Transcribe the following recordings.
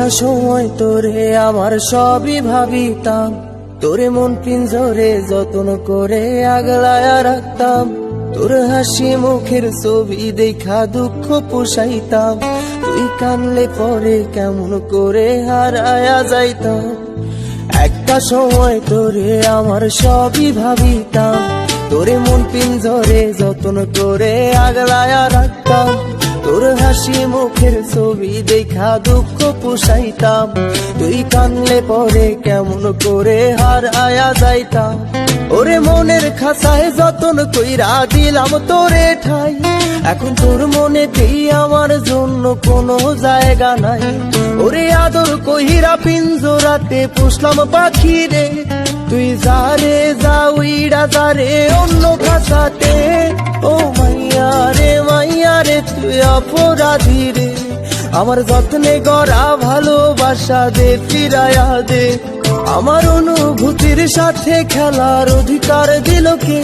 একটা সময় তোরে আমার সবই ভাবিতাম, তোরে মন পিঞ্জরে যত্ন করে আগলায়া রাখতাম। তোর হাসি মুখের ছবি দেখা দুঃখ পোষাইতাম, তুই কানলে পরে কেমন করে হারায়া যাইতাম। একটা সময় তোরে আমার সবই ভাবিতাম, তোরে মন পিঞ্জরে যত্ন করে আগলায়া রাখতাম। তোর হাসি মুখের ছবি দেখা দুঃখ পোষাইতাম, তুই কানলে পরে কেমন করে হারায়া যাইতাম। ওরে মনের খাঁচায় যতন কইরা দিলাম তোরে ঠাই, এখন তোর মনেতেই আমার জন্য কোনো জায়গা নাই। ওরে আদর কইরা পিঞ্জরাতে পুষলাম পাখি রে, তুই যারে যা উইড়া যারে অন্য খাঁচাতে। ও মাইয়া রে তুই অপরাধী রে, আমার যত্নে গড়া ভালোবাসা দে ফিরায়া দে। আমার অনুভূতির সাথে খেলার অধিকার দিল কে?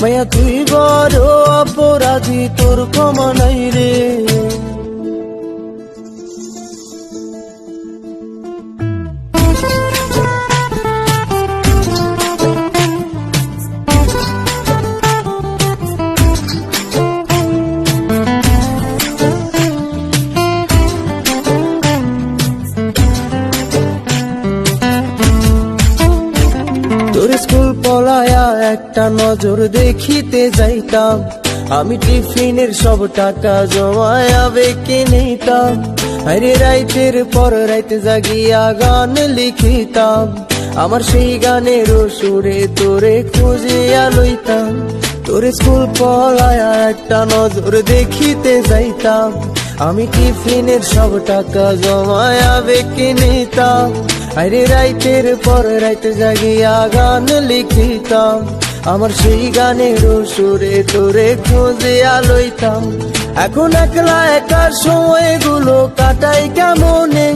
মাইয়া তুই বড় অপরাধী, তোর ক্ষমা নাই রে। তোর স্কুল পলায়া একটা নজর দেখিতে যাইতাম, আমি টিফিনের সব টাকা জমায়া বেঁকে নিতাম। আরে রাইতের পর রাইতে জাগিয়া গান লিখিতাম, আমার সেই গানের সুরে তোরে খুঁজিয়া লইতাম। তোর স্কুল পলায়া একটা নজর দেখিতে যাইতাম, আমি টিফিনের সব টাকা জমায়া বেঁকে নিতাম। আরে রাইতের পর রাইতে জাগিয়া গান লিখিতাম, আমার সেই গানের সুরে তোরে খুঁজিয়া লইতাম। এখন একলা একার সময়গুলো কাটাই কেমনে,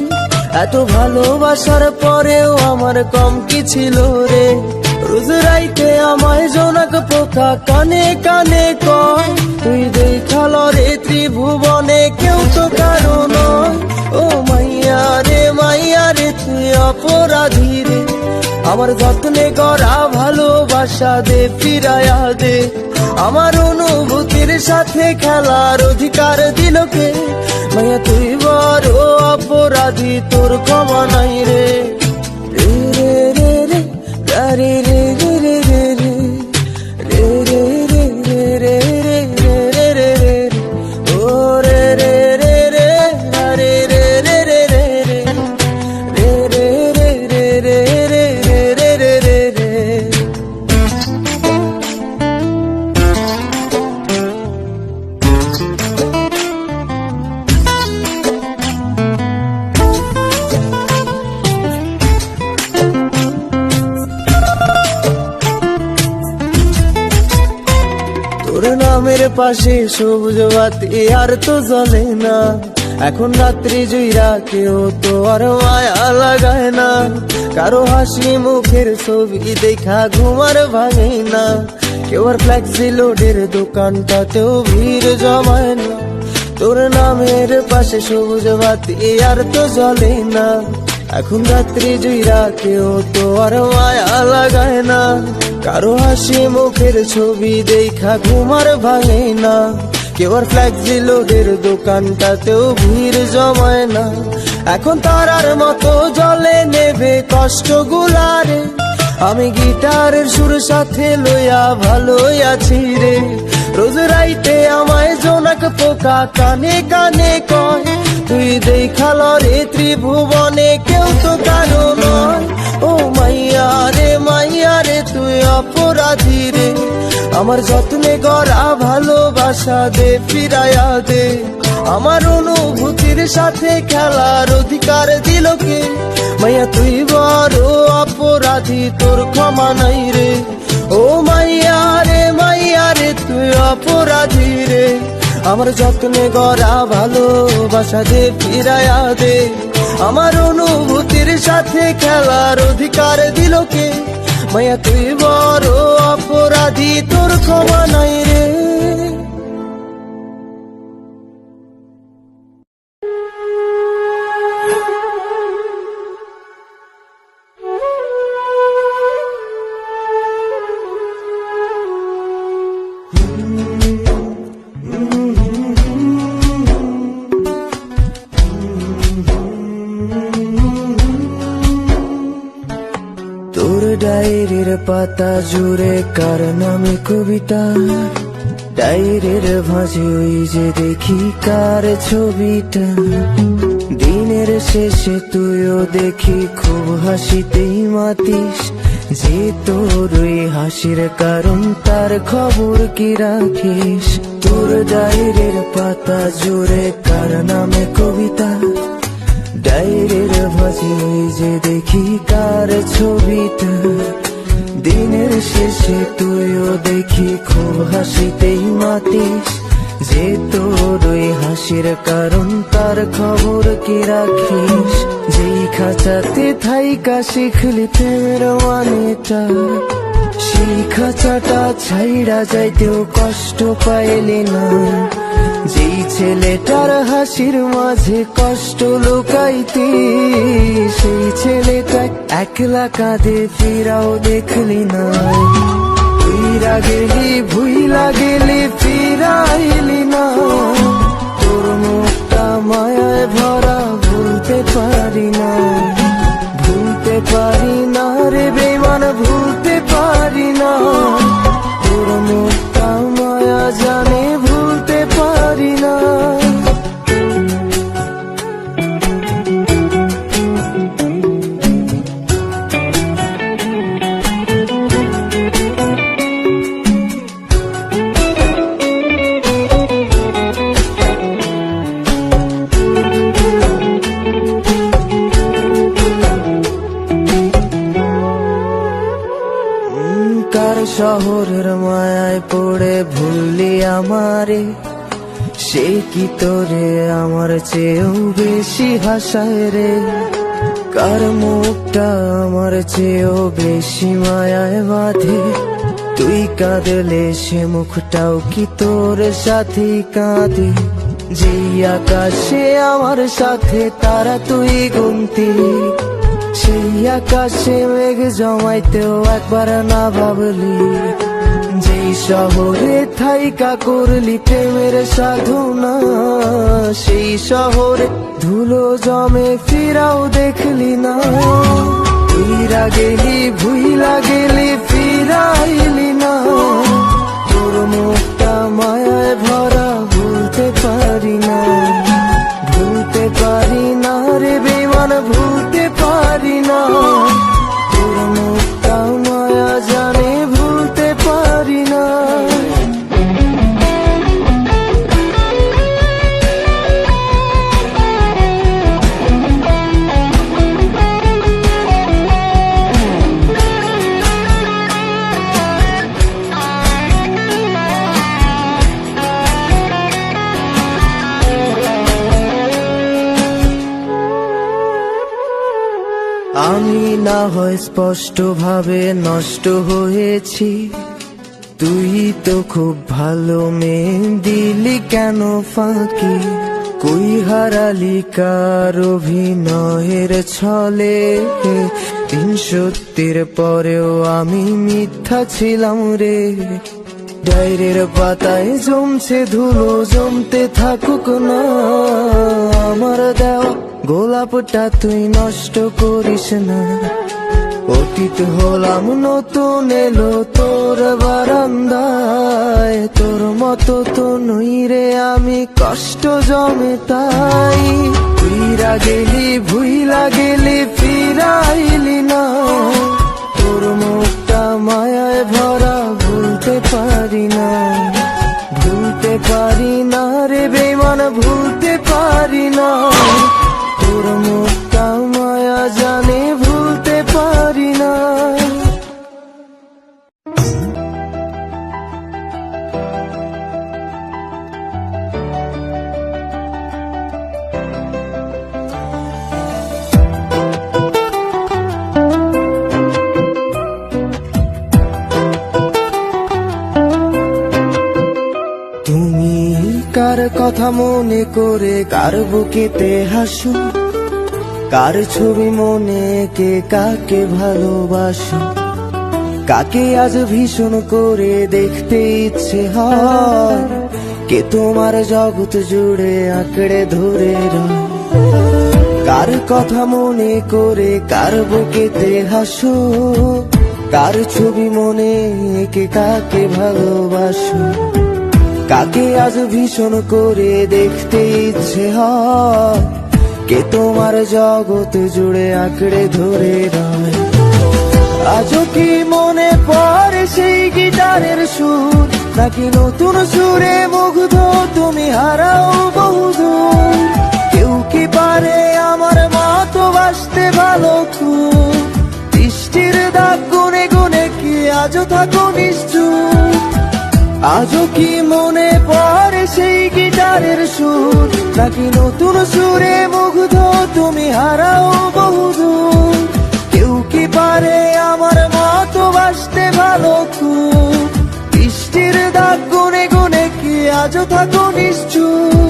এত ভালোবাসার পরেও আমার কম কি ছিল রে। রোজ রাইতে আমায় জোনাক পোকা কানে কানে কয়, তুই দেখাল রে ত্রিভুবনে কেউ তো কারো নয়। ও মাইয়া রে তুই অপরাধী রে, আমার যত্নে গড়া ভালোবাসা দে ফিরায়া দে। আমার অনুভূতির সাথে খেলার অধিকার দিল কে? মাইয়া তুই বড় অপরাধী, তোর ক্ষমা নাই রে। রে রে রে রে রে রে রে রে রে রে রে রে রে রে রে রে রে ও রে রে রে রে রে রে রে রে রে রে রে রে রে রে রে রে রে। তোর নামের পাশে সবুজ বাতি আর তো জ্বলে না, এখন রাত্রি জুইরা কেউ তো আর মায়া লাগায় না। কারো হাসি মুখের ছবি দেখা ঘুমার ভাঙে না, কেউ আর ফ্লেক্সি লোডের দোকানটাতেও ভিড় জমায় না। তোর নামের পাশে সবুজ বাতি আর তো জ্বলে না, এখন রাত্রি জুইরা কেউ তো আর মায়া লাগায় না। কারো হাসি মুখের ছবি দেখা ঘুমার ভাঙে না, কেউ আর ফ্লেক্সি লোডের দোকানটাতেও ভিড় জমায় না। এখন তারার মতো জলে নেবে কষ্ট গুলারে, আমি গিটারের সুর সাথে লইয়া ভালোই আছি রে। রোজ রাইতে আমায় জোনাক পোকা কানে কানে কয়, তুই দেখাল রে ত্রিভুবনে কেউ তো কারো নয়। ও মাইয়া রে তুই অপরাধী রে, আমার যত্নে গড়া ভালোবাসা দে ফিরায়া দে। আমার অনুভূতির সাথে খেলার অধিকার দিল কে? মাইয়া তুই বড় অপরাধী, তোর ক্ষমা নাই রে। ও মাইয়া রে তুই অপরাধী রে, আমার যত্নে গড়া ভালোবাসা দে ফিরায়া দে। আমার অনুভূতির সাথে খেলার অধিকার দিল কে? মাইয়া তুই বড় অপরাধী, তোর ক্ষমা নাই রে। ডায়েরির পাতা জুড়ে কার নামে কবিতা, ডায়েরির ভাঁজে ওই যে দেখি কার ছবিটা। দিনের শেষে তুইও দেখি খুব হাসিতেই মাতিস, যে তোর ওই হাসির কারণ তার খবর কি রাখিস। তোর ডায়েরির পাতা জুড়ে কার নামে কবিতা, ডায়েরির ভাঁজে ওই যে দেখি কার ছবিটা। দিনের শেষে তুইও দেখি খুব হাসিতেই মাতিস, যে তোর ওই হাসির কারণ তার খবর কি রাখিস। যেই খাঁচাতে থাইকা শিখলি প্রেমের মানেটা, সেই খাঁচাটা ছাইড়া যাইতেও কষ্ট পাইলি না। যেই ছেলেটার হাসির মাঝে কষ্ট লুকাইতি, সেই ছেলেটা একলা কাঁদে ফিরাও দেখলি না। ফিরা গেলি ভুইলা গেলি ফিরাইলি না, তোর মুখটা মায়ায় ভরা ভুলতে পারি না। ভুলতে পারি না রে বেমান, ভুলতে পারি না। তোর মুখটা মায়া জানে ভুলতে পারি না। কার শহরের মায়ায় পড়ে ভুললি আমারে, সে কি তোরে আমার চেয়েও বেশি হাসায় রে। কার মুখটা আমার চেয়েও বেশি মায়ায় বাঁধে, তুই কাঁদলে সে মুখটাও কি তোর সাথেই কাঁদে। যেই আকাশে আমার সাথে তারা তুই গুনতি, সেই আকাশে মেঘ জমাইতেও একবার না ভাবলি। যেই শহরে থাইকা করলি প্রেমের সাধনা, সেই শহরে ধুলো জমে ফিরাও দেখলি না। ফিরা গেলি ভুইলা গেলি ফিরাইলি না, তোর মুখটা মায়ায় ভরা ভুলতে পারি না। ভুলতে পারি না রে বেমান, ভুলতে পারি না। তোর মুখটা মায়া জানে ভুলতে পারি না। আমি না হয় স্পষ্ট ভাবে নষ্ট হয়েছি, তুই তো খুব ভালো মেয়ে, দিলি কেন ফাঁকি। কই হারালি কার অভিনয়ের ছলে, তিন সত্যির পরেও আমি মিথ্যা ছিলাম রে। ডায়েরির পাতায় জমছে ধুলো, জমতে থাকুক না। আমার দেওয়া গোলাপটা তুই নষ্ট করিস না। অতীত হলাম নতুন এলো তোর বারান্দায়, তোর মতো তো নই রে আমি, কষ্ট জমে তাই। ফিরা গেলি ভুইলা গেলি ফিরাইলি না, তোর মুখটা মায়ায় ভরা ভুলতে পারি না। ভুলতে পারি না রে বেমান, ভুলতে পারি না। তোর মুখটা মায়া জানে ভুলতে পারি না। তুমি কার কথা মনে করে কার বুকেতে হাসো, কার ছবি মনে এঁকে কাকে ভালোবাসো। কাকে আজ ভীষণ করে দেখতে ইচ্ছে হয়, কে তোমার জগৎ জুড়ে আঁকড়ে ধরে রয়। কার কথা মনে করে কার বুকেতে হাসো, কার ছবি মনে এঁকে কাকে ভালোবাসো, কাকে আজ ভীষণ করে দেখতে ইচ্ছে হয়, কে তোমার জগৎ জুড়ে আঁকড়ে ধরে রয়। আজও কি মনে পড়ে সেই গিটারের সুর, নাকি নতুন সুরে মুগ্ধ তুমি হারাও বহুদূর? কেউ কি পারে আমার মতো বাসতে ভালো খুব, বৃষ্টির দাগ গুনে গুনে কি আজও থাকো নিশ্চুপ? আজও কি মনে পড়ে সেই গিটারের সুর, নাকি নতুন সুরে মুগ্ধ তুমি হারাও বহুদূর? কেউ কি পারে আমার মতো বাসতে ভালো খুব, বৃষ্টির দাগ গুনে গুনে কি আজও থাকো নিশ্চুপ?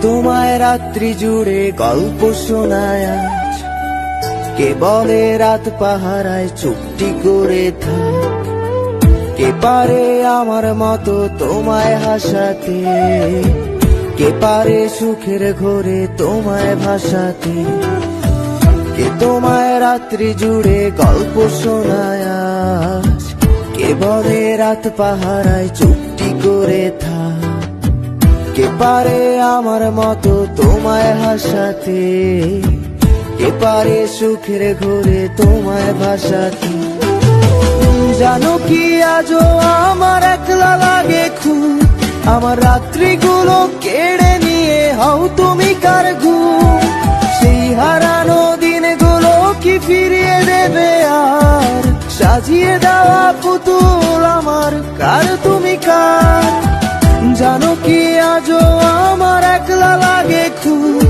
তোমায় রাত্রি জুড়ে গল্প শোনায় আজ, কে বলে রাত পাহারায় চুপটি করে থাক, কে পারে আমার মতো তোমায় হাসাতে, কে পারে সুখের ঘোরে তোমায় ভাসাতে? কে তোমায় রাত্রি জুড়ে গল্প শোনায় আজ, কে বলে রাত পাহারায় চুপটি করে থাক, কে পারে আমার মতো তোমায় হাসাতে, কে পারে সুখের ঘোরে তোমায় ভাসাতে? জানো কি আজও আমার একলা লাগে খুব, আমার রাত্রিগুলো কেড়ে নিয়ে হও তুমি কার ঘুম? সেই হারানো দিনগুলো কি ফিরিয়ে দেবে আর, সাজিয়ে দেওয়া পুতুল আমার কার তুমি কার? জানো কি আজও আমার একলা লাগে খুব,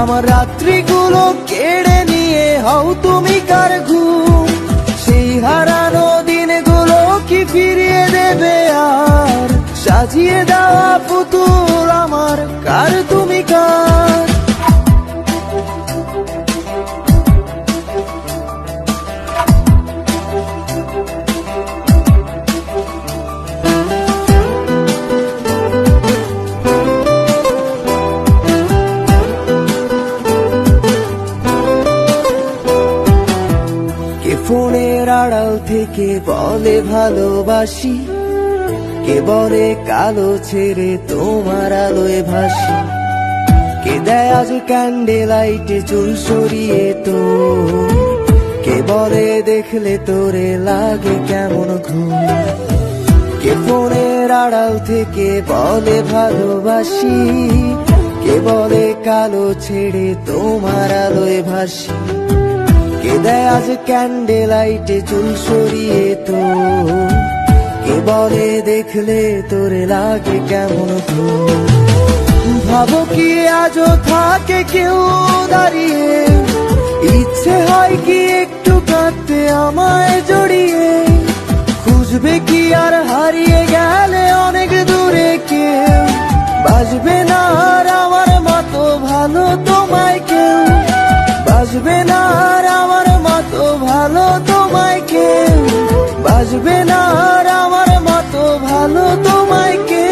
আমার রাত্রিগুলো কেড়ে নিয়ে হও তুমি কার ঘুম? সেই হারানো দিনগুলো কি ফিরিয়ে দেবে আর, সাজিয়ে দেওয়া পুতুল আমার কার তুমি কার? ফোনের আড়াল থেকে বলে ভালোবাসি, কে বলে কালো ছেড়ে তোমার আলোয় ভাসি, কে দেয় আজ ক্যান্ডেল লাইটে চুল সরিয়ে তো, কে বলে দেখলে তোরে লাগে কেমন ঘুম? কে ফোনের আড়াল থেকে বলে ভালোবাসি, কে বলে কালো ছেড়ে তোমার আলোয় ভাসি, কে দেয় আজ ক্যান্ডেল লাইটে চুল সরিয়ে তো, কে বলে দেখলে তোরে লাগে কেমন ঘুম? ভাবো কি আজও থাকে কেউ দাঁড়িয়ে, ইচ্ছে হয় কি একটু কাঁদতে আমায় জড়িয়ে, খুঁজবে কি আর হারিয়ে গেলে অনেক দূরে কেউ, বাজবে না আর আমার মতো ভালো তোমায় কেউ, বাজবে না আর আমার মতো ভালো তোমায় কেউ, বাজবে না আর আমার মতো ভালো তোমায় কেউ।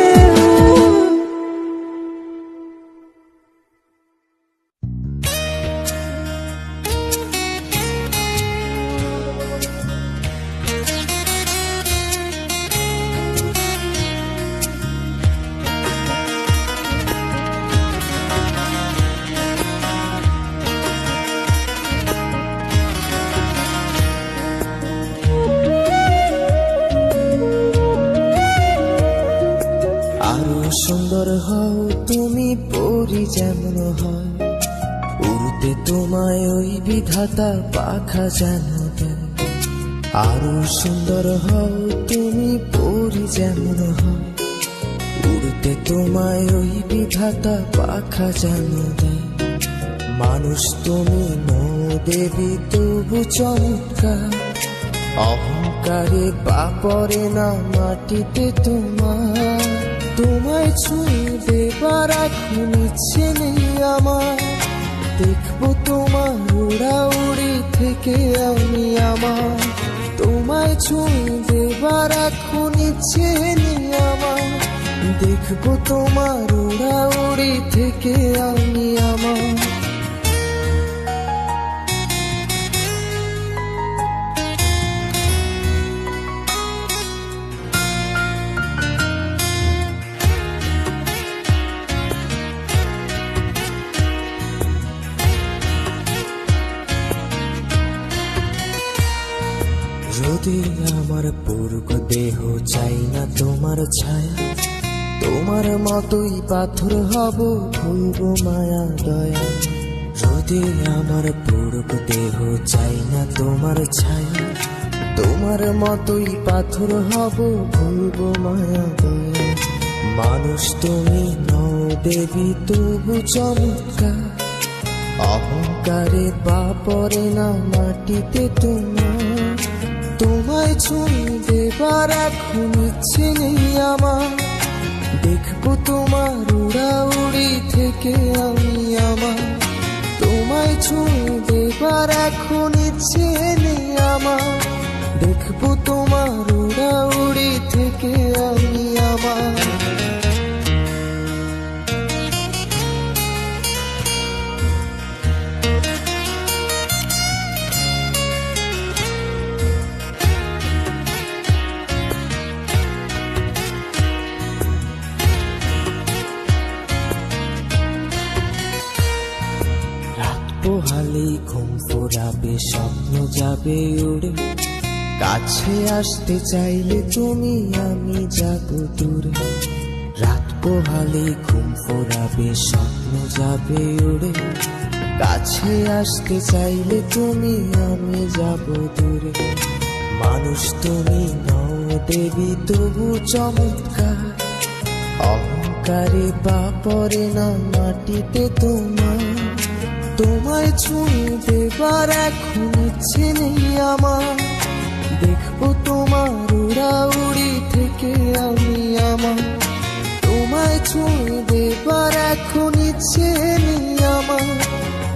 সুন্দর হও তুমি পরি যেমন হয়, উড়তে তোমায় ওই বিধাতা পাখা যেন দেয়। আরো সুন্দর হও তুমি পরি যেমন হয়, উড়তে তোমায় ওই বিধাতা পাখা যেন দেয়। মানুষ তুমি নও দেবী তবু চমৎকার, অহংকারে পা পড়ে না মাটিতে তোমার। তোমায় ছুঁয়ে দেবার এখন ইচ্ছে নেই আমার, দেখবো তোমার উড়াউড়ি থেকে আমি আমার, তোমায় ছুঁয়ে দেবার এখন ইচ্ছে নেই আমার। দেখবো তোমার উড়াউড়ি থেকে আমি আমার। যদি আমার পূর্ব দেহ চাই না তোমার ছায়া, তোমার মতোই পাথর হব ভুলবো মায়া দয়া। যদি আমার পূর্ব দেহ চাই না তোমার ছায়া, তোমার মতোই পাথর হব ভুলবো মায়া দয়া। মানুষ তুমি নও দেবী তবু চমৎকার, অহংকারে পা পড়ে না মাটিতে তোমার। তোমায় ছুঁয়ে দেবার এখন ইচ্ছে নেই আমার। দেখবো তোমার উড়াউড়ি থেকে আমি আমার। তোমায় ছুঁয়ে দেবার এখন ইচ্ছে নেই আমার। দেখবো তোমার উড়াউড়ি থেকে আমি আমার। পোহালেই ঘুম ফুরাবে, স্বপ্ন যাবে উড়ে। কাছে আসতে চাইলে তুমি আমি যাব দূরে। রাত পোহালেই ঘুম ফুরাবে, স্বপ্ন যাবে উড়ে। কাছে আসতে চাইলে তুমি আমি যাব দূরে। মানুষ তুমি নও দেবী তবু চমৎকার, অহংকারে পা পড়ে না মাটিতে তোমার। তোমায় ছুঁয়ে দেবার এখন ইচ্ছে নেই আমার। দেখবো তোমার উড়াউড়ি থেকে আমি আমার। তোমায় ছুঁয়ে দেবার এখন ইচ্ছে নেই আমার।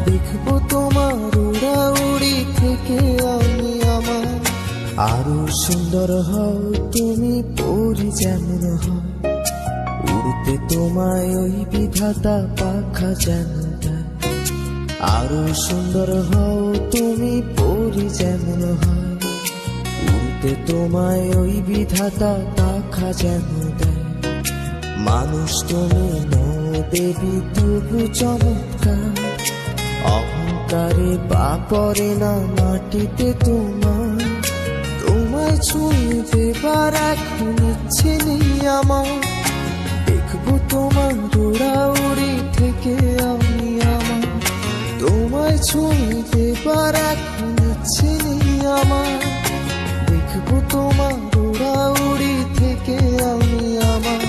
দেখবো তোমার উড়াউড়ি থেকে আমি আমার। আরো সুন্দর হও তুমি পরি যেমন হয়, উড়তে তোমায় ওই বিধাতা পাখা যেন দেয়। আরো সুন্দর হও তুমি পরি যেমন হয়, উড়তে তোমায় ওই বিধাতা পাখা যেন দেয়। মানুষ তুমি নও দেবী তবু চমৎকার, অহংকারে পা পড়ে না মাটিতে তোমার। তোমায় ছুঁয়ে দেবার এখন ইচ্ছে নেই আমার। দেখবো তোমার উড়াউড়ি থেকে আমি আমার। তোমায় ছুঁয়ে দেবার এখন ইচ্ছে নেই আমার। দেখবো তোমার উড়াউড়ি থেকে আমি আমার।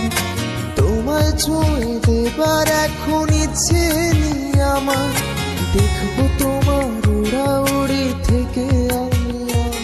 তোমায় ছুঁয়ে দেবার এখন ইচ্ছে নেই আমার। দেখবো তোমার উড়াউড়ি থেকে আমি আমার।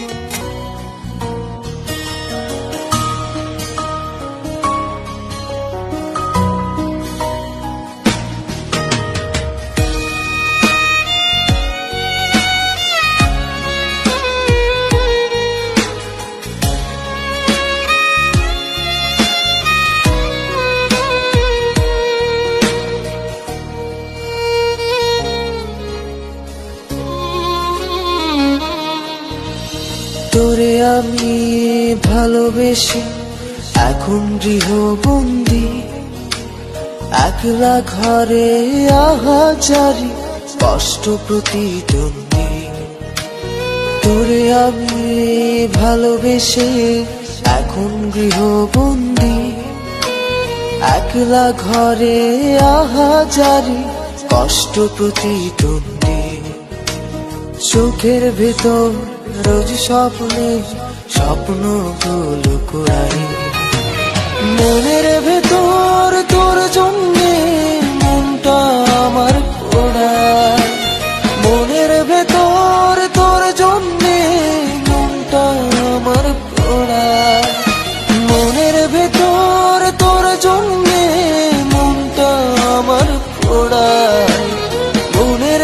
তোরে আমি ভালোবেসে এখন গৃহবন্দী, একলা ঘরে আহাজারি কষ্ট প্রতিদ্বন্দ্বী। তোরে আমি ভালোবেসে এখন গৃহবন্দী, একলা ঘরে আহাজারি কষ্ট প্রতিদ্বন্দ্বী। চোখের ভেতর রোজ স্বপ্নে স্বপ্নগুলো কুড়াই, মনের ভেতর তোর জন্যে মনটা আমার পোড়ায়। মনের ভেতর তোর জন্যে মনটা আমার পোড়ায়। মনের ভেতর তোর জন্যে মনটা আমার পোড়ায়। মনের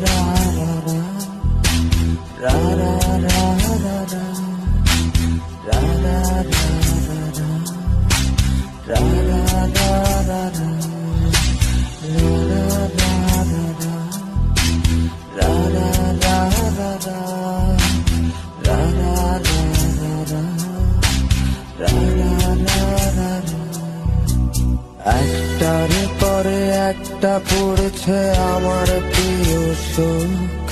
পড়েছে আমার প্রিয় সুখ,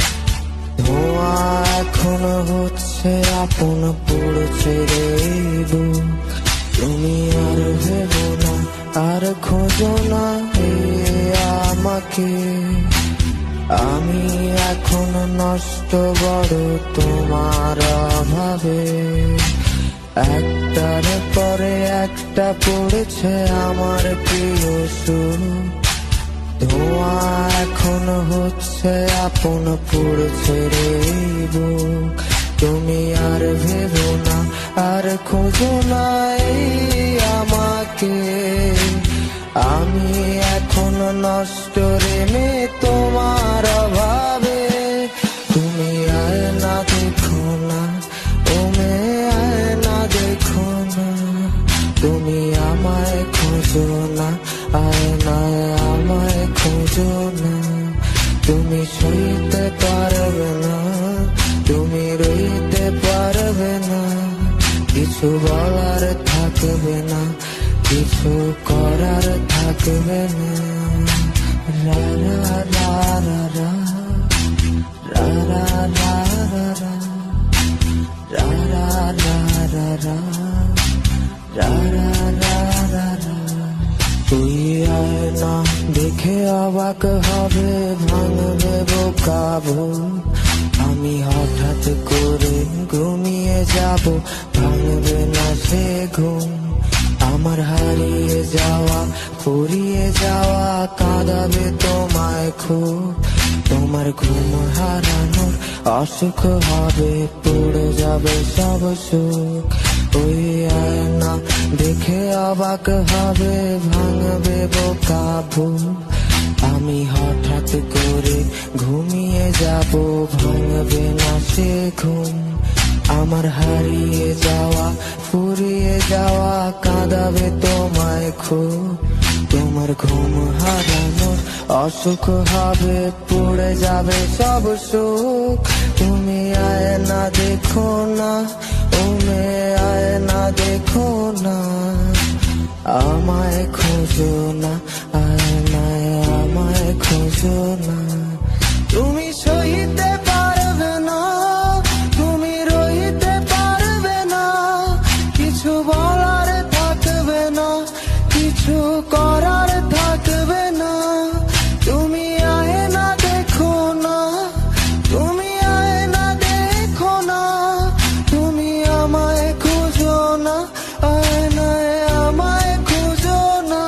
ধোঁয়া এখন হচ্ছে আপন পড়ছে রে বুক। তুমি আর ভেবো না, আর খোঁজো না আমাকে, আমি এখন নষ্ট বড় তোমার অভাবে। একটার পরে একটা পড়েছে আমার প্রিয় সুর, ধোঁয়া এখন হচ্ছে আপন পড়ছে রে বুক। তুমি আর ভেবো না, আর খোঁজো না আমাকে, আমি এখন নষ্ট রে মে তোমার অভাবে। তুমি আয় না দেখো না, ও মে আয় না দেখো না, তুমি আমায় খোঁজো না, আয় না আমায় খোঁজো না। তুমি সইতে পারবে না, তুমি রইতে পারবে না, কিছু বলার থাকবে না, কিছু করার থাকবে না। রা রা রা রা রা, রা রা রা রা রা, রা রা রা রা রা, রা রা রা রা রা। তুই আয় না, দেখে অবাক হবে, ভাঙবে বোকাবো, আমি হঠাৎ করে ঘুমিয়ে যাব, ভাঙবে না সে ঘুম। আমার হারিয়ে যাওয়া, ফুরিয়ে যাওয়া কাঁদাবে তোমায় খুব, তোমার ঘুম হারানোর অসুখ হবে, পড়ে যাবে সব সুখ। ওই আয়না দেখে অবাক হবে, ভাঙবে বোকাবো, আমি হঠাৎ করে ঘুমিয়ে যাব, ভাঙবে না সে ঘুম। আমার হারিয়ে যাওয়া, ফুরিয়ে যাওয়া কাঁদাবে তোমায় খুব, তোমার ঘুম হারানোর অসুখ হবে, পড়ে যাবে সব সুখ। তুমি আয় না দেখো না, ও মে আয় না দেখো না, আমায় খোঁজো না, আয় না আমায় খোঁজো না। তুমি সইতে পারবে না, তুমি রইতে পারবে না, কিছু বলার থাকবে না, কিছু করার থাকবে না। তুমি আয় না দেখো না, তুমি আয় না দেখো না, তুমি আমায় খুঁজো না, আয় না আমায় খুঁজো না।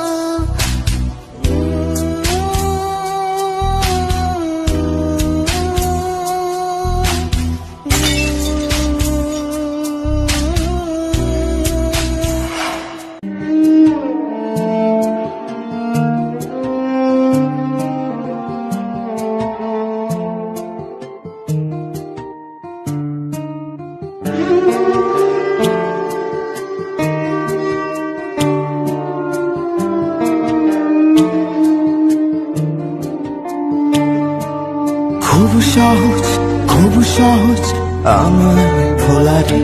খুব সহজ, খুব সহজ আমার ভোলারে,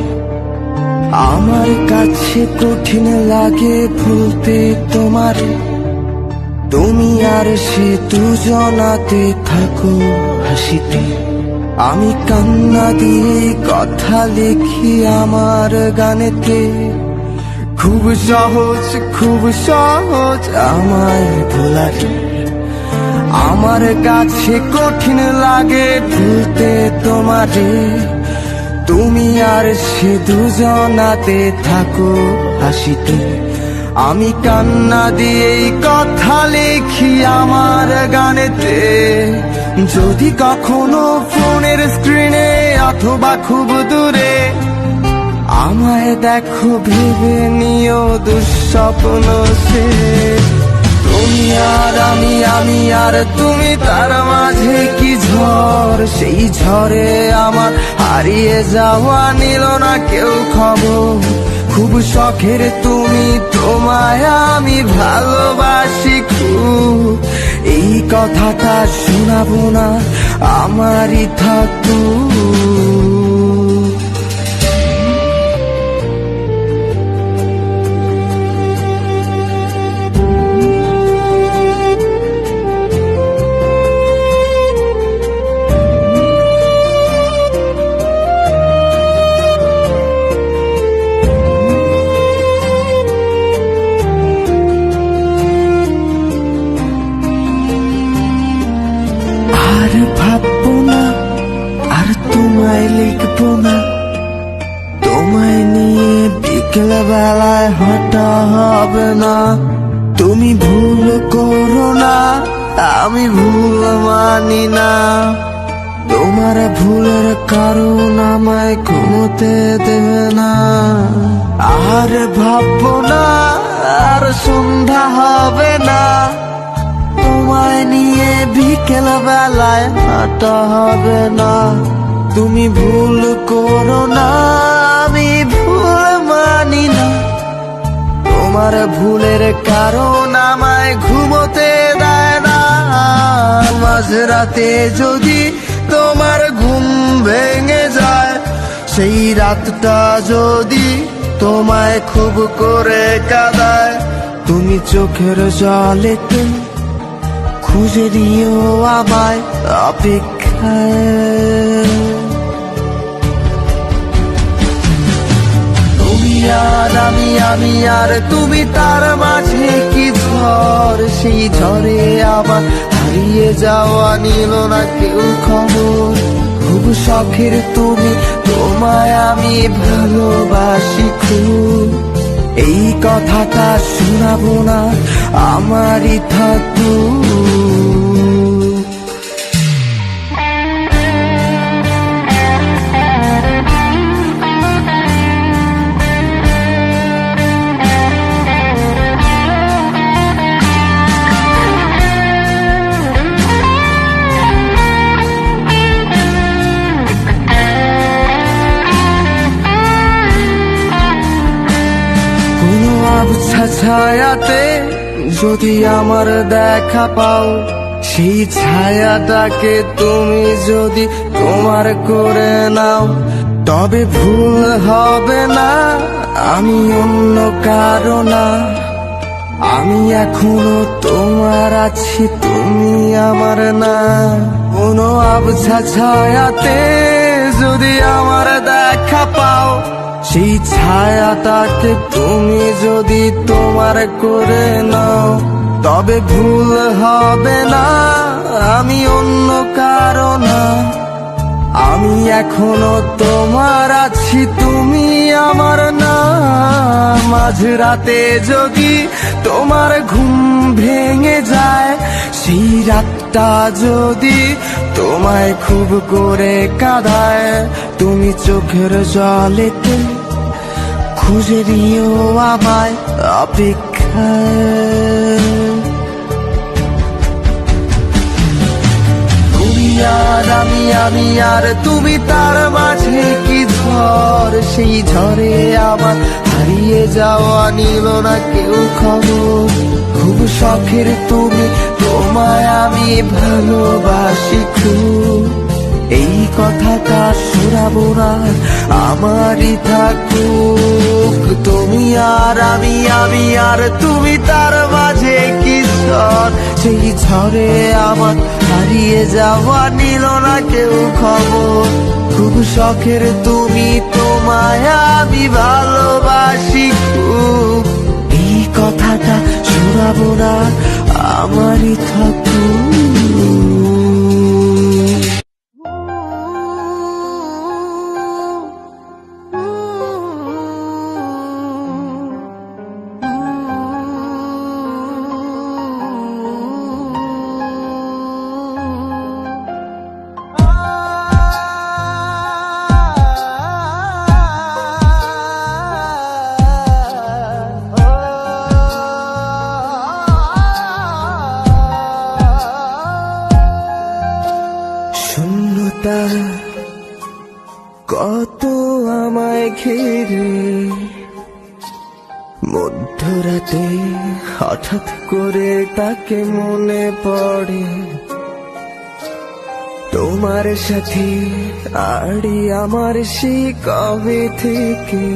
আমার কাছে কঠিন লাগে ভুলতে তোমারে। তুমি আর সে দুজনাতে থাকো হাসিতে, আমি কান্না দিয়ে কথা লিখি আমার গানেতে। খুব সহজ, খুব সহজ আমায় ভোলারে, আমার কাছে কঠিন লাগে ভুলতে তোমারে। তুমি আর সে দুজনাতে থাকো হাসিতে, আমি কান্না দিয়েই কথা লিখি আমার গানেতে। যদি কখনো ফোনের স্ক্রিনে অথবা খুব দূরে আমায় দেখো, ভেবে নিও দুঃস্বপ্ন সে। তুমি আর আমি আর তুমি, তার মাঝে কি ঝড়, সেই ঝড়ে আমার হারিয়ে যাওয়া নিল না কেউ খবর। খুব শখের তুমি, তোমায় আমি ভালোবাসি খুব, এই কথাটা শোনাবো না আমারই থাকুক। আর ভাববো না, আর তোমায় লিখবো না, তোমায় নিয়ে বিকেল বেলায় হাঁটা হবে না। তুমি ভুল করো না, আমি ভুল মানি না, তোমার ভুলের কারণ আমায় ঘুমোতে দেবে না। আর ভাববো না, আর সন্ধ্যা হবে না, তোমায় নিয়ে বিকেল বেলায় হাঁটা হবে না। তুমি ভুল করো না, আমি ভুল মানি না, তোমার ভুলের কারণ আমায় ঘুমোতে দেয় না। মাঝরাতে যদি তোমার ঘুম ভেঙে যায়, সেই রাতটা যদি তোমায় খুব করে কাঁদায়, তুমি চোখের জলেতে খুঁজে দিও আমায় অপেক্ষায়। তুমি আর আমি আর তুমি, তার মাঝে কি ঝড়, সেই ঝড়ে আবার হারিয়ে যাওয়া নিল না কেউ খবর। খুব শখের তুমি, তোমায় আমি ভালোবাসি খুব, এই কথাটা শোনাবো না আমারই থাকুক। কোনো আবছা ছায়াতে যদি আমার দেখা পাও, সেই ছায়াটাকে তুমি যদি তোমার করে নাও, তবে ভুল হবে না, আমি অন্য কারো না। আমি এখনো তোমার আছি, তুমি আমার না। কোনো আবছা ছায়াতে যদি আমার দেখা পাও, সেই ছায়াটাকে তুমি যদি তোমার করে নাও, তবে ভুল হবে না, আমি অন্য কারো না। আমি এখনো তোমার আছি, তুমি আমার না। মাঝরাতে যদি তোমার ঘুম ভেঙে যায়, সেই রাতটা যদি তোমায় খুব করে কাঁদায়, তুমি চোখের জলেতে খুঁজে দিও আমায় অপেক্ষায়। তুমি আর আমি আর তুমি, তার মাঝে কি ঝড়, সেই ঝড়ে আবার হারিয়ে যাওয়া নিল না কেউ খবর। খুব শখের তুমি, তোমায় আমি ভালোবাসি খুব, এই কথাটা শোনাবো না আমারই থাকুক। তুমি আর আমি আর তুমি, তার মাঝে কি ঝড়, সেই ঝড়ে আমার হারিয়ে যাওয়া নিল না কেউ খবর। খুব শখের তুমি, তোমায় আমি ভালোবাসি খুব, এই কথাটা শোনাবো না আমারই থাকুক। শূন্যতা কত আমায় ঘিরে, মধ্যরাতে হঠাৎ করে তাকে মনে পড়ে, তোমার সাথে আড়ি আমার সেই কবে থেকে।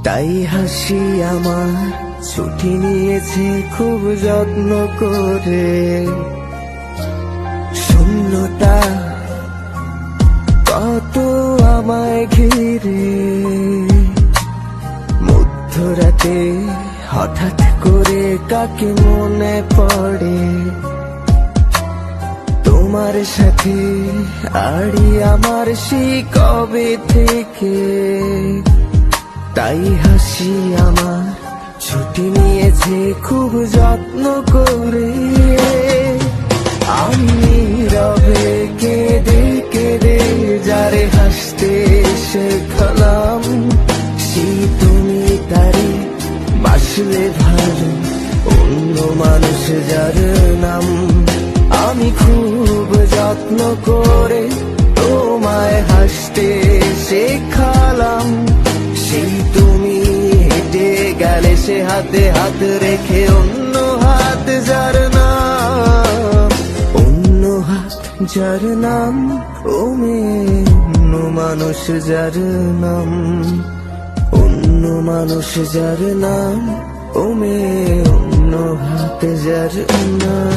তাই হাসি আমার ছুটি নিয়েছে খুব যত্ন করে। শূন্যতা কত আমায় ঘিরে, মধ্যরাতে হঠাৎ করে কাকে মনে পড়ে, তোমার সাথে আড়ি আমার সেই কবে থেকে, তাই হাসি আমার ছুটি নিয়েছে খুব যত্ন করে। আমি রবে কেঁদে কেঁদে যারে হাসতে শেখালাম, সেই তুমি তারে বাসলে ভালো অন্য মানুষ যার নাম। আমি খুব যত্ন করে তোমায় হাসতে শেখালাম, সেই তুমি হেঁটে গেলে সে হাতে হাত রেখে অন্য হাত যার নাম, অন্য হাত যার নাম ও মেয়ে, অন্য মানুষ যার নাম, অন্য মানুষ যার নাম ও মেয়ে, অন্য হাত যার নাম।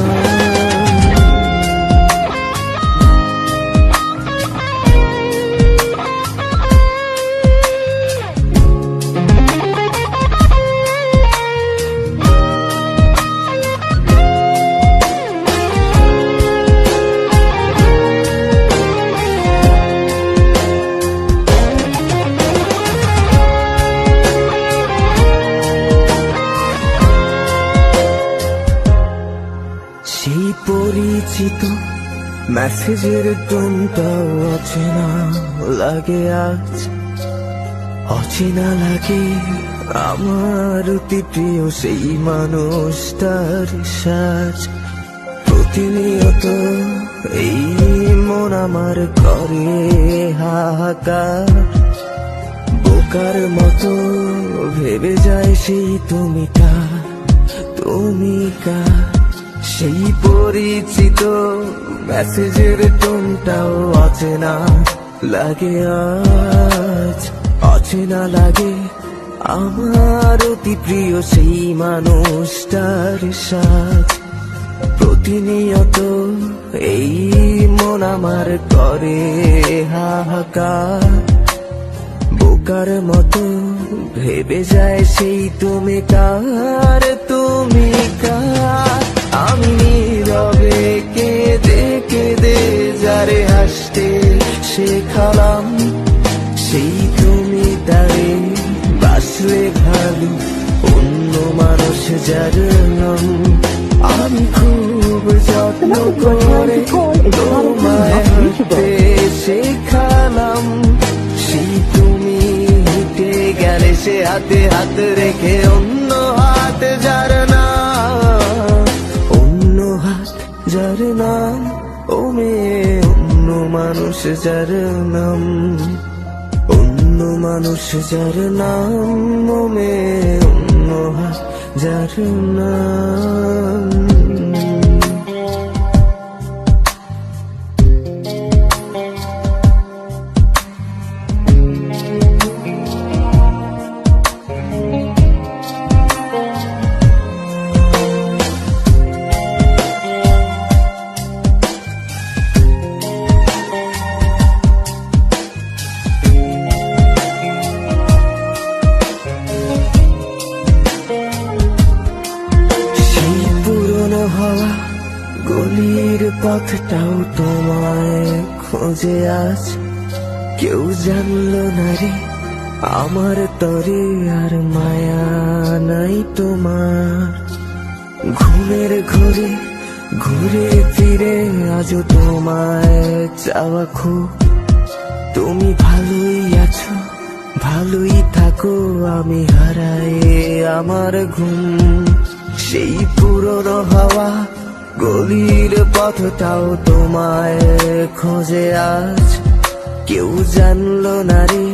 সেই পরিচিত মেসেজের টোনটাও অচেনা লাগে আজ, অচেনা লাগে আমার অতি প্রিয় সেই মানুষটার সাজ। প্রতিনিয়ত এই মন আমার করে হাহাকার, বোকার মতো ভেবে যায় সেই তুমি কার, তুমি কার। সেই পরিচিত মেসেজের টোনটাও অচেনা লাগে আজ, অচেনা লাগে আমার অতি প্রিয় সেই মানুষটার সাজ। প্রতিনিয়ত এই মন আমার করে হাহাকার, বোকার মতো ভেবে যায় সেই তুমি কার, তুমি কার। আমি নীরবে কেঁদে কেঁদে যারে হাসতে শেখালাম, সেই তুমি তারে বাসলে ভালো অন্য মানুষ যার নাম। আমি খুব যত্ন করে তোমায় হাসতে শেখালাম, সেই তুমি হেঁটে গেলে সে হাতে হাত রেখে অন্য হাত যার নাম, অন্য হাত যার নাম ও মেয়ে, অন্য মানুষ যার নাম, অন্য মানুষ যার নাম ও মেয়ে, অন্য হাত যার নাম। হওয়া গলির পথটাও তোমায় খোঁজে আজ, কেউ জানলো না রে আমার তরে আর মায়া নাই তোমার। ঘুমের ঘরে ঘুরে ফিরে আজও তোমায় চাওয়া খুব, তুমি ভালোই আছো ভালোই থাকো, আমি হারাই আমার ঘুম। সেই পুরনো হাওয়া গলির পথটাও তোমায় খোঁজে আজ, কেউ জানলো না রে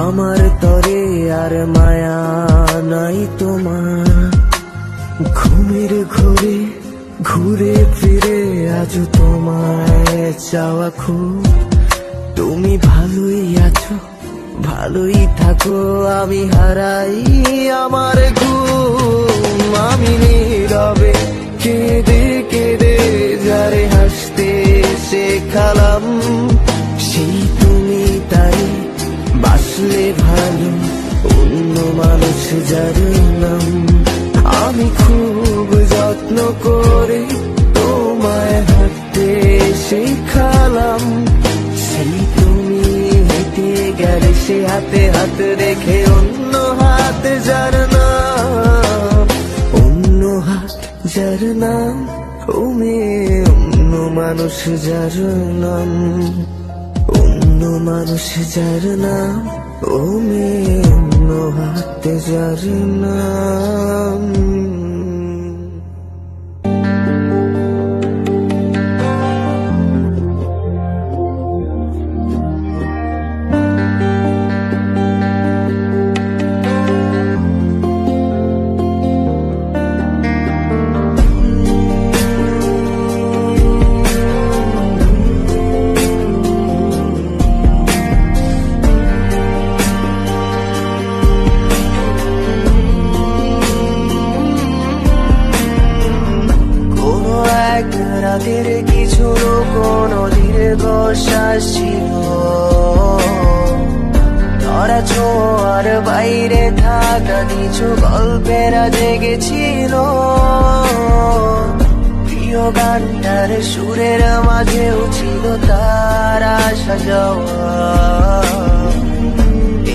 আমার তরে আর মায়া নাই তোমার। ঘুমের ঘরে ঘুরে ফিরে আজও তোমায় চাওয়া খুব, তুমি ভালোই আছো ভালোই থাকো, আমি হারাই আমার ঘুম। আমি নীরবে কেঁদে কেঁদে যারে হাসতে শেখালাম, সেই তুমি তাই বাসলে ভালো অন্য মানুষ যার নাম। আমি খুব যত্ন করে তোমায় হাঁটতে শিখালাম। সেই তুমি হেঁটে গেলে সে হাতে হাত রেখে অন্য হাত যার নাম, অন্য হাত যার নাম, ও মেয়ে অন্য মানুষ যার নাম, অন্য মানুষ যার নাম, ও মেয়ে অন্য হাত যার নাম। রাতের কিছু কোন দীর্ঘ শ্বাস ছিল, ধরা ছোঁয়ার বাইরে থাকা কিছু গল্পেরা জেগেছিল। প্রিয় গানটার সুরের মাঝেও ছিল তার আসা যাওয়া।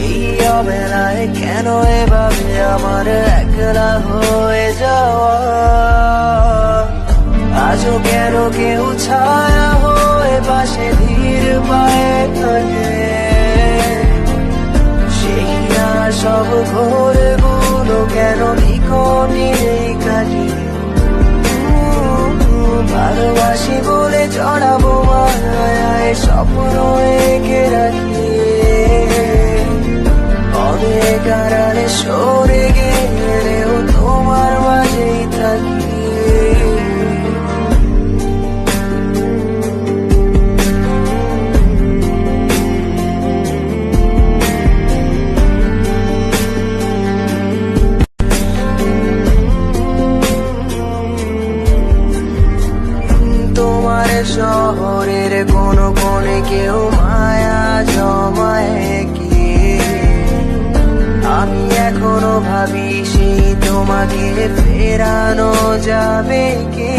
এই অবেলায় কেন এভাবে আমার একলা হয়ে যাওয়া, আজও কেন কেউ ছায়া হয়ে পাশে ধীর পায়ে থাকে। সেই না সব ঘোরগুলো কেন নিকটে কাটি, ভালোবাসি বলে চড়াবো মায়ায় স্বপ্ন এঁকে রাখি। অনেক আড়ালে সরে গেলেও তোমার মাঝেই থাকি। শহরের কোন কোণে কেউ মায়া জমায় কি, আমি এখনো ভাবি সেই তোমাকে ফেরানো যাবে কি।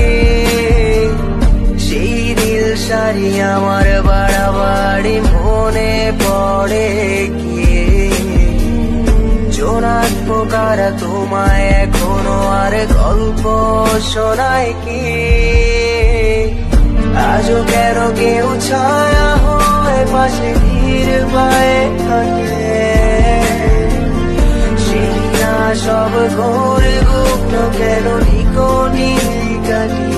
সেই দিল সারি আমার বাড়াবাড়ি মনে পড়ে কি, জোনাক পোকারা তোমায় এখনো আর গল্প শোনায় কি। আজও কেন কেউ ছায়া হয়ে পাশে ধীর পায়ে থাকে। সেই না সব ঘোরে গুপ্ত কেন নিকটি কাটি।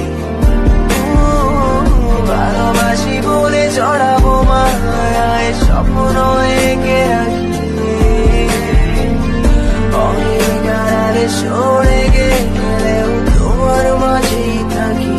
ভালোবাসি বলে চড়াবো মায়ায় স্বপ্ন এঁকে রাখি। অনেক আড়ালে সরে গেলেও তোমার মাঝেই থাকি।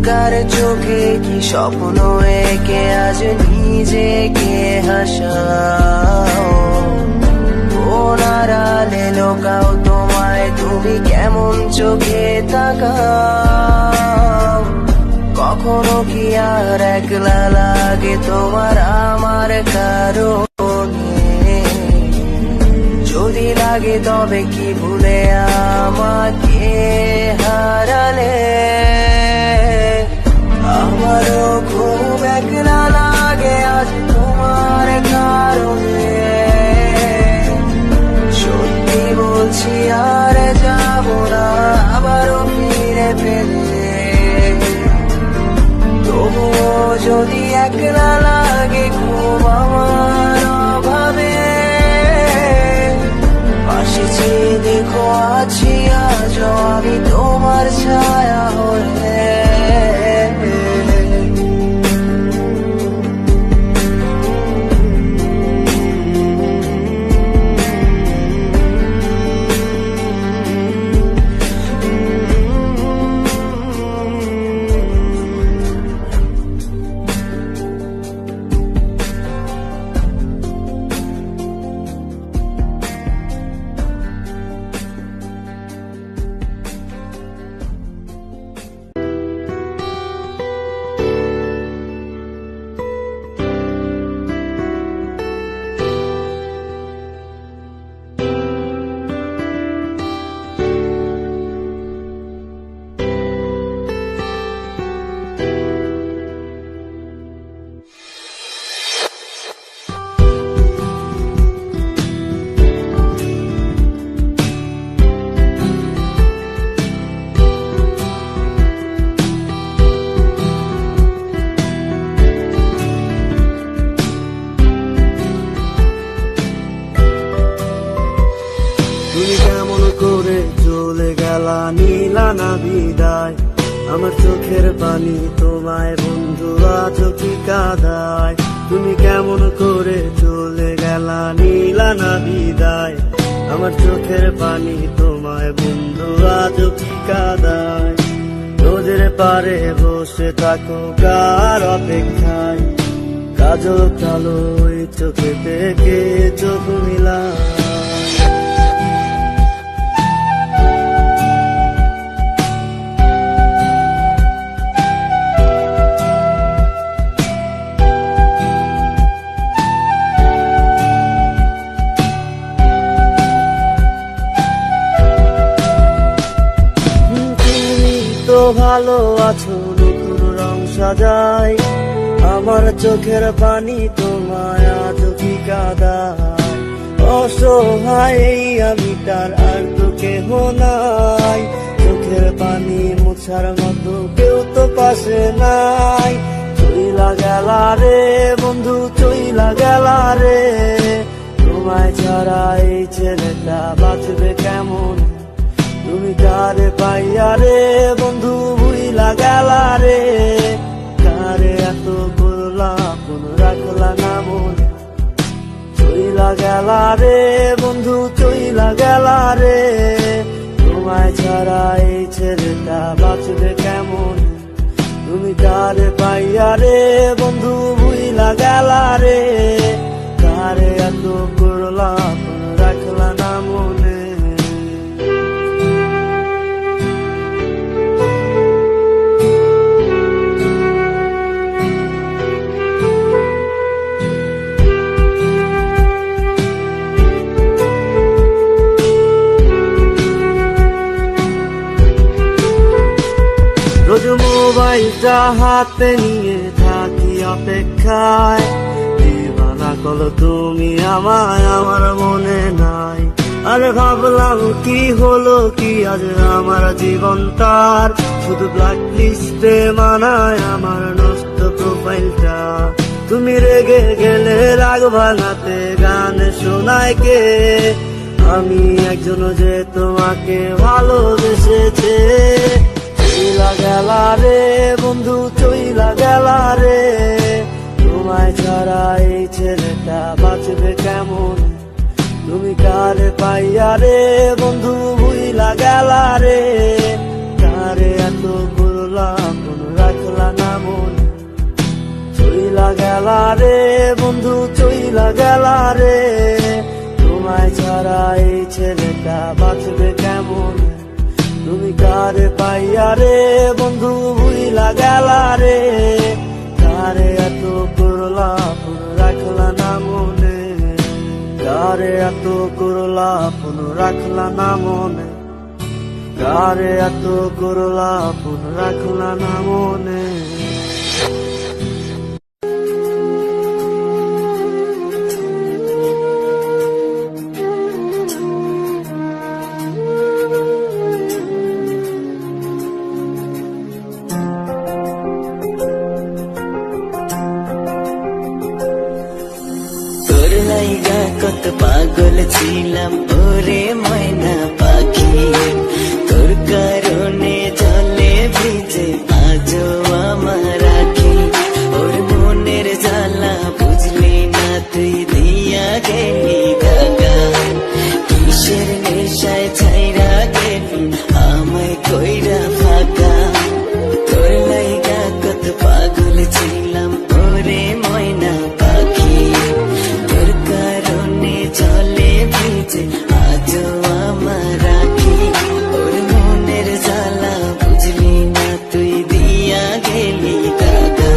কার চোখে কি স্বপ্ন এঁকে আজ নিজেকে হাসাও, কোন আড়ালে লোকাও তোমায় তুমি কেমন চোখে তাকাও। কখনো কি আর একলা লাগে তোমার আমার কারণে, যদি লাগে তবে কি ভুলে আমাকে হারালে। আমারও খুব একলা লাগে আজ তোমার কারণে, সত্যি বলছি আর যাব না আবারও ফিরে পেলে। তবুও যদি একলা লাগে খুব আমার অভাবে, পাশে চেয়ে দেখো আছি আজও আমি তোমার ছায়া হয়ে। আমার চোখের পানি তোমায় বন্ধু আজও কি কাঁদায়, তুমি কেমন করে চলে গেলা নিলা না বিদায়। আমার চোখের পানি তোমায় বন্ধু আজও কি কাঁদায়, নদীর পারে বসে থাকো কার অপেক্ষায়, কাজল কালো ওই চোখে থেকে চোখ মিলায়। ভালো আছো নতুন রং সাজাই, আমার চোখের পানি তোমায় আজ কি কাঁদায়। অসহায় এই আমি তার আর তো কেহ নাই, চোখের পানি মোছার মতো কেউ তো পাশে নাই। চইলা গেলা রে বন্ধু চইলা গেলা রে, তোমায় ছাড়া এই ছেলেটা বাঁচবে কেমন, তুমি কারে পাইয়া রে বন্ধু ভুইলা গেলা রে। কারে এত করলা কোন রাখলা না মন, চইলা গেলা রে বন্ধু চইলা গেলা রে, তোমায় ছাড়া এই ছেলেটা বাঁচবে কেমন, তুমি কারে পাইয়া রে বন্ধু ভুইলা গেলা রে। কারে এত করলা কোন রাখলা না মনে। রোজ মোবাইলটা হাতে নিয়ে থাকি অপেক্ষায়, দিবানা কলো তুমি আমায় আমার মনে নাই। আরে ভাবলাম কি হলো কি আজ আমার জীবন তার, শুধু ব্ল্যাক লিস্টে মানায় আমার নষ্ট প্রোফাইলটা। তুমি রেগে গেলে রাগ ভাঙাতে গান শোনায় কে, আমি একজন যে তোমাকে ভালোবেসেছে। চইলা গেলা রে বন্ধু চইলা গেলা রে, তোমায় ছাড়া এই ছেলেটা বাঁচবে কেমন, তুমি কারে পাইয়া রে বন্ধু ভুইলা গেলা রে। কারে এত করলা কোন রাখলা না মন, চইলা গেলা রে বন্ধু চইলা গেলা রে, তোমায় ছাড়া এই ছেলেটা বাঁচবে কেমন, তুমি কারে পাইয়া রে বন্ধু ভুইলা গেলা রে। কারে এত করলা কোন রাখলা না মনে, কারে এত করলা কোন রাখলা না মনে, কারে এত করলা কোন রাখলা না মনে। কত পাগল ছিলাম ওরে ময়না পাখি, তোর কারণে জলে ভিজে আজও আমার আখি। ওর মনের জ্বালা বুঝলি না তুই দিয়া গেলি দাগা, কিসের নেশায় ছাইরা গেলি আমায় কইরা ফাঁকা। তোর লাইগা কত পাগল ছিলাম ওরে ময়না পাখি, তোর কারণে জলে ভিজে আজও আমার আখি। ওর মনের জ্বালা বুঝলি না তুই দিয়া গেলি দাদা,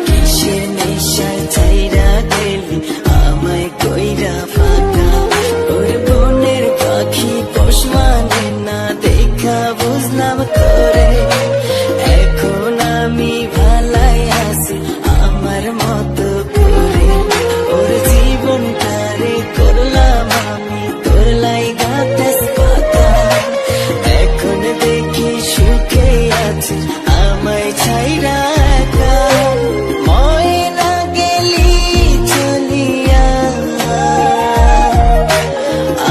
কিসের নেশায় ছাইরা গেলি আমায় কইরা ফাঁকা। ওর বনের পাখি পোষ মানে না দেখা বুঝলাম তোরে, এখন আমি ভালাই আছি আমার মতো করে। ওর জীবনটারে করলাম আমি তোর লাইগা তেজপাতা, এখন দেখি সুখে আছে আমায় ছাইরা একা। ময়না গেলি চলিয়া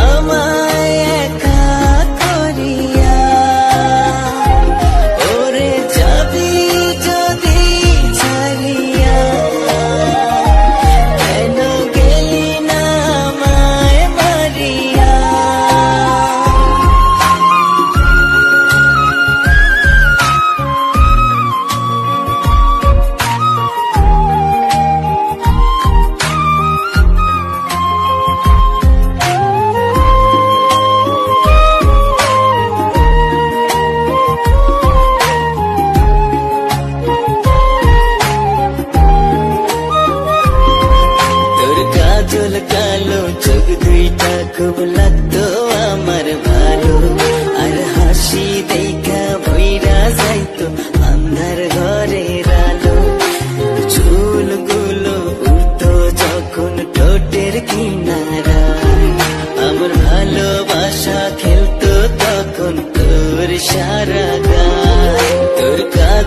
আমায় একা করিয়া, ওরে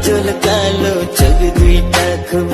কাজল কালো চোখ দুইটা খুব